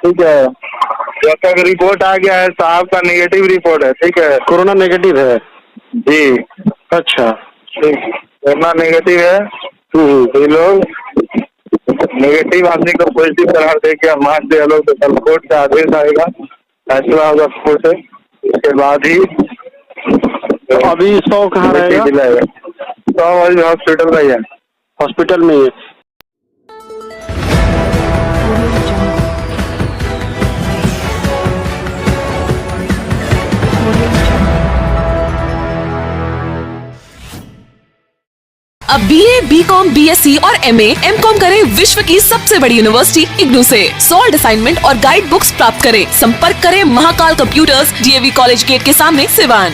ठीक है। जब तक रिपोर्ट आ गया है साहब का नेगेटिव रिपोर्ट है, ठीक है। कोरोना नेगेटिव है जी। अच्छा। ठीक, कोरोना नेगेटिव है। तो ये लोग नेगेटिव आदमी को पॉजिटिव करार दे के मान दे लोग, तो कल कोर्ट का आदेश आएगा, फैसला होगा कोर्ट से, उसके बाद ही तो अभी 100 कहाँ रहेगा? 100 अभी हॉस्पिटल में ही है। हॉस्पिटल में ही है। अब BA, BCom, BSc और MA, MCom करें विश्व की सबसे बड़ी यूनिवर्सिटी इग्नू से। सॉल्ड असाइनमेंट और गाइड बुक्स प्राप्त करें। संपर्क करें Mahakal computers, DAV college gate के सामने, सिवान।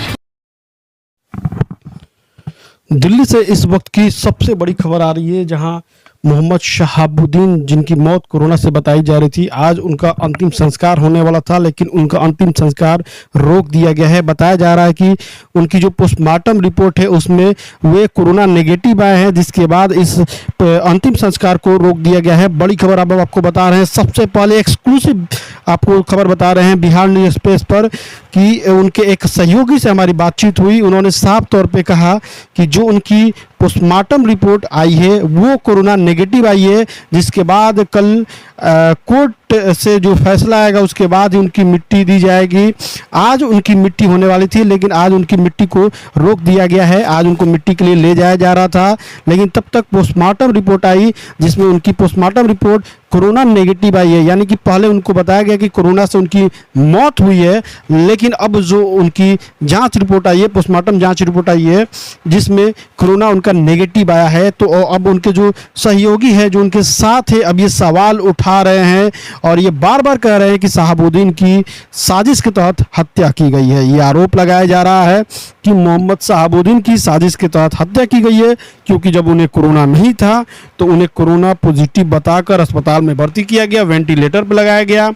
दिल्ली से इस वक्त की सबसे बड़ी खबर आ रही है, जहां मोहम्मद शहाबुद्दीन, जिनकी मौत कोरोना से बताई जा रही थी, आज उनका अंतिम संस्कार होने वाला था, लेकिन उनका अंतिम संस्कार रोक दिया गया है। बताया जा रहा है कि उनकी जो पोस्टमार्टम रिपोर्ट है उसमें वे कोरोना नेगेटिव आए हैं, जिसके बाद इस अंतिम संस्कार को रोक दिया गया है। बड़ी खबर अब आपको बता रहे हैं, सबसे पहले एक्सक्लूसिव आपको खबर बता रहे हैं बिहार न्यूज एक्सप्रेस पर, कि उनके एक सहयोगी से हमारी बातचीत हुई। उन्होंने साफ तौर पे कहा कि जो उनकी पोस्टमार्टम रिपोर्ट आई है वो कोरोना नेगेटिव आई है, जिसके बाद कल कोर्ट से जो फैसला आएगा उसके बाद ही उनकी मिट्टी दी जाएगी। आज उनकी मिट्टी होने वाली थी, लेकिन आज उनकी मिट्टी को रोक दिया गया है। आज उनको मिट्टी के लिए ले जाया जा रहा था, लेकिन तब तक पोस्टमार्टम रिपोर्ट आई, जिसमें उनकी पोस्टमार्टम रिपोर्ट कोरोना नेगेटिव आई है। यानी कि पहले उनको बताया गया कि कोरोना से उनकी मौत हुई है, लेकिन अब जो उनकी जांच रिपोर्ट आई है, पोस्टमार्टम जांच रिपोर्ट आई है, जिसमें कोरोना उनका नेगेटिव आया है। तो अब उनके जो सहयोगी है, जो उनके साथ है, अब ये सवाल उठा रहे हैं और ये बार बार कह रहे हैं कि शहाबुद्दीन की साजिश के तहत हत्या की गई है। ये आरोप लगाया जा रहा है कि मोहम्मद शहाबुद्दीन की साजिश के तहत हत्या की गई है, क्योंकि जब उन्हें कोरोना नहीं था तो उन्हें कोरोना पॉजिटिव बताकर अस्पताल में भर्ती किया गया, वेंटिलेटर पर लगाया गया,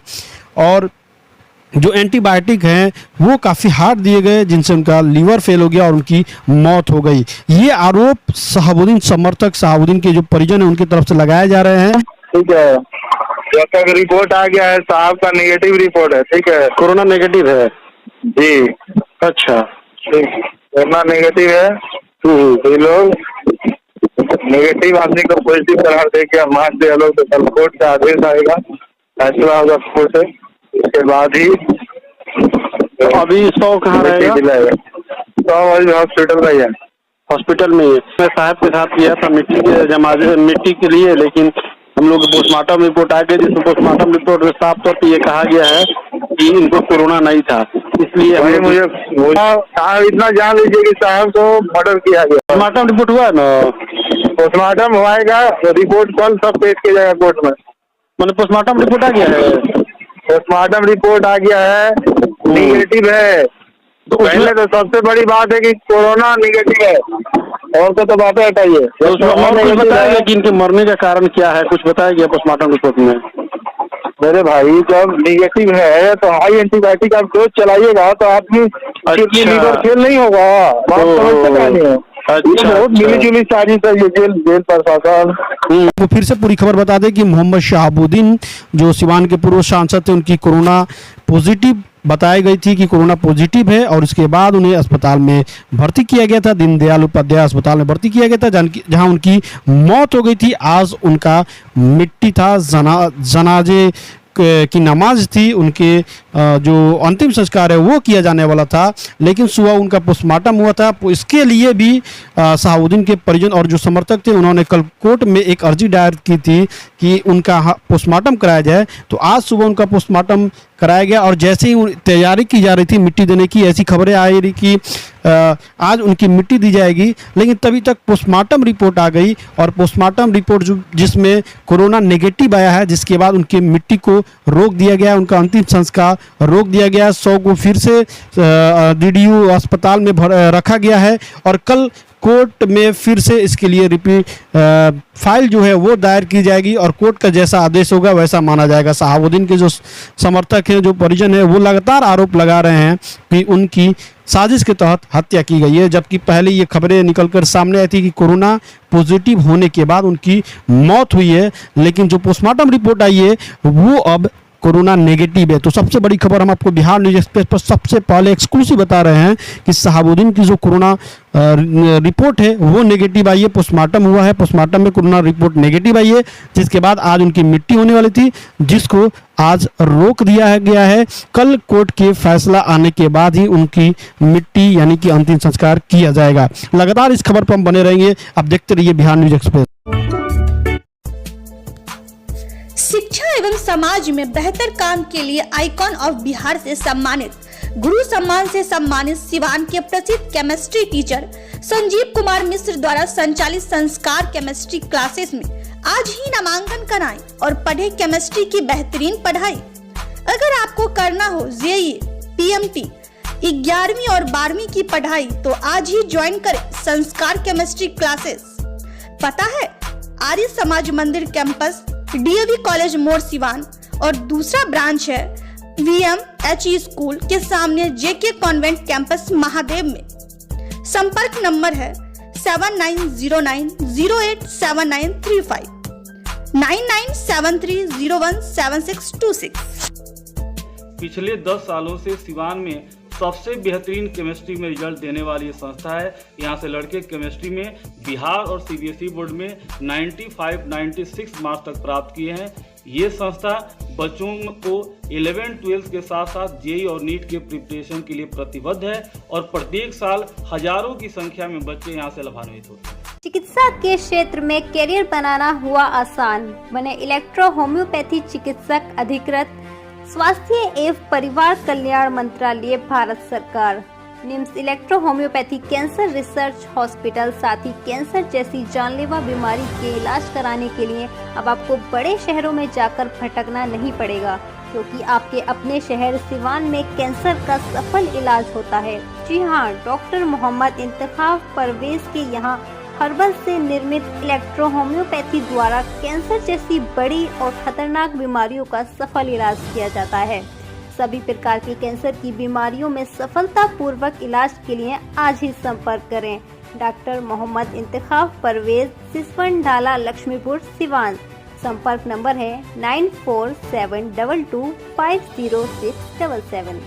और जो एंटीबायोटिक हैं वो काफ़ी हार्ड दिए गए, जिनसे उनका लीवर फेल हो गया और उनकी मौत हो गई। ये आरोप शहाबुद्दीन समर्थक, शहाबुद्दीन के जो परिजन हैं उनकी तरफ से लगाए जा रहे हैं। ठीक है। जब तक रिपोर्ट आ गया है साहब का नेगेटिव रिपोर्ट है, ठीक है। कोरोना नेगेटिव है जी। अच्छा। ठीक, कोरोना नेगेटिव है। तो ये लोग नेगेटिव आदमी को पॉजिटिव करार दे के मान दे लोग, तो कल कोर्ट का आदेश आएगा, फैसला होगा कोर्ट से, उसके बाद ही अभी 100 कहाँ रहेगा? 100 अभी हॉस्पिटल में ही है। हॉस्पिटल में ही है। मैं साहब के साथ गया था मिट्टी के लिए, लेकिन हम लोग पोस्टमार्टम रिपोर्ट आ गई, जिसमें पोस्टमार्टम रिपोर्ट में साफ तौर पर ये कहा गया है कि इनको कोरोना नहीं था, इसलिए मुझे साहब इतना जान लीजिए कि साहब को मर्डर किया गया। पोस्टमार्टम रिपोर्ट हुआ ना? पोस्टमार्टम होगा, रिपोर्ट कल सब पेश किया जाएगा कोर्ट में। मैंने पोस्टमार्टम रिपोर्ट आ गया है? पोस्टमार्टम रिपोर्ट आ गया है, निगेटिव है। तो पहले तो सबसे बड़ी बात है कि कोरोना निगेटिव है, और तो बातें हटाइए। तो उसमें और कुछ बताया कि इनके मरने का कारण क्या है, कुछ बताया गया पोस्टमार्टम रिपोर्ट में? मेरे भाई, जब निगेटिव है तो हाई एंटीबायोटिक आप डोज चलाइएगा तो आदमी लीवर फेल नहीं होगा। बात समझते नहीं है। बहुत मिली-जुली साजिश है ये जेल प्रशासन। तो फिर से पूरी खबर बता दें कि मोहम्मद शहाबुद्दीन जो सिवान के पूर्व सांसद थे, उनकी कोरोना पॉजिटिव बताई गई थी कि कोरोना पॉजिटिव है, और उसके बाद उन्हें अस्पताल में भर्ती किया गया था, दीनदयाल उपाध्याय अस्पताल में भर्ती किया गया था, जहां उनकी मौत हो गई थी। आज उनका मिट्टी था, जनाजे की नमाज थी, उनके जो अंतिम संस्कार है वो किया जाने वाला था, लेकिन सुबह उनका पोस्टमार्टम हुआ था। इसके लिए भी शहाबुद्दीन के परिजन और जो समर्थक थे, उन्होंने कल कोर्ट में एक अर्जी दायर की थी कि उनका पोस्टमार्टम कराया जाए। तो आज सुबह उनका पोस्टमार्टम कराया गया, और जैसे ही तैयारी की जा रही थी मिट्टी देने की, ऐसी खबरें आ रही कि आज उनकी मिट्टी दी जाएगी, लेकिन तभी तक पोस्टमार्टम रिपोर्ट आ गई, और पोस्टमार्टम रिपोर्ट जिसमें कोरोना नेगेटिव आया है, जिसके बाद उनकी मिट्टी को रोक दिया गया, उनका अंतिम संस्कार रोक दिया गया। 100 को फिर से DDU अस्पताल में रखा गया है, और कल कोर्ट में फिर से इसके लिए फाइल जो है वो दायर की जाएगी, और कोर्ट का जैसा आदेश होगा वैसा माना जाएगा। शहाबुद्दीन के जो समर्थक हैं, जो परिजन हैं, वो लगातार आरोप लगा रहे हैं कि उनकी साजिश के तहत हत्या की गई है, जबकि पहले ये खबरें निकलकर सामने आई थी कि कोरोना पॉजिटिव होने के बाद उनकी मौत हुई है, लेकिन जो पोस्टमार्टम रिपोर्ट आई है वो अब कोरोना नेगेटिव है। तो सबसे बड़ी खबर हम आपको बिहार न्यूज एक्सप्रेस पर सबसे पहले एक्सक्लूसिव बता रहे हैं कि शहाबुद्दीन की जो कोरोना रिपोर्ट है वो नेगेटिव आई है। पोस्टमार्टम हुआ है, पोस्टमार्टम में कोरोना रिपोर्ट नेगेटिव आई है, जिसके बाद आज उनकी मिट्टी होने वाली थी, जिसको आज रोक दिया गया है। कल कोर्ट के फैसला आने के बाद ही उनकी मिट्टी यानी कि अंतिम संस्कार किया जाएगा। लगातार इस खबर पर हम बने रहेंगे, आप देखते रहिए बिहार न्यूज एक्सप्रेस। शिक्षा एवं समाज में बेहतर काम के लिए आइकॉन ऑफ बिहार से सम्मानित, गुरु सम्मान से सम्मानित सिवान के प्रसिद्ध केमिस्ट्री टीचर संजीव कुमार मिश्र द्वारा संचालित संस्कार केमिस्ट्री क्लासेस में आज ही नामांकन कराएं और पढ़े केमिस्ट्री की बेहतरीन पढ़ाई। अगर आपको करना हो जेईई, पीएमटी, 11वीं और 12वीं की पढ़ाई तो आज ही ज्वाइन करें संस्कार केमिस्ट्री क्लासेस। पता है आर्य समाज मंदिर कैंपस, डीएवी कॉलेज मोड़ सिवान और दूसरा ब्रांच है VMHE स्कूल के सामने जेके कॉन्वेंट कैंपस महादेव में। संपर्क नंबर है 7909087935, 9973017626। पिछले 10 सालों से सिवान में सबसे बेहतरीन केमिस्ट्री में रिजल्ट देने वाली ये संस्था है। यहाँ से लड़के केमिस्ट्री में बिहार और CBSE बोर्ड में 95-96 मार्क्स तक प्राप्त किए हैं। ये संस्था बच्चों को 11-12 के साथ साथ जेईई और नीट के प्रिपरेशन के लिए प्रतिबद्ध है और प्रत्येक साल हजारों की संख्या में बच्चे यहाँ से लाभान्वित होते हैं। चिकित्सा के क्षेत्र में करियर बनाना हुआ आसान, बने इलेक्ट्रो होम्योपैथी चिकित्सक अधिकृत, स्वास्थ्य एवं परिवार कल्याण मंत्रालय, भारत सरकार। NIMS electro homeopathy cancer research hospital, साथ ही कैंसर जैसी जानलेवा बीमारी के इलाज कराने के लिए अब आपको बड़े शहरों में जाकर भटकना नहीं पड़ेगा, क्योंकि आपके अपने शहर सिवान में कैंसर का सफल इलाज होता है। जी हाँ, डॉक्टर मोहम्मद इंतखाब परवेज के यहाँ हर्बल से निर्मित इलेक्ट्रो होम्योपैथी द्वारा कैंसर जैसी बड़ी और खतरनाक बीमारियों का सफल इलाज किया जाता है। सभी प्रकार की कैंसर की बीमारियों में सफलतापूर्वक इलाज के लिए आज ही संपर्क करें। डॉक्टर मोहम्मद इंतखाब परवेज, सिसवन ढाला, लक्ष्मीपुर, सिवान। संपर्क नंबर है 9472250677।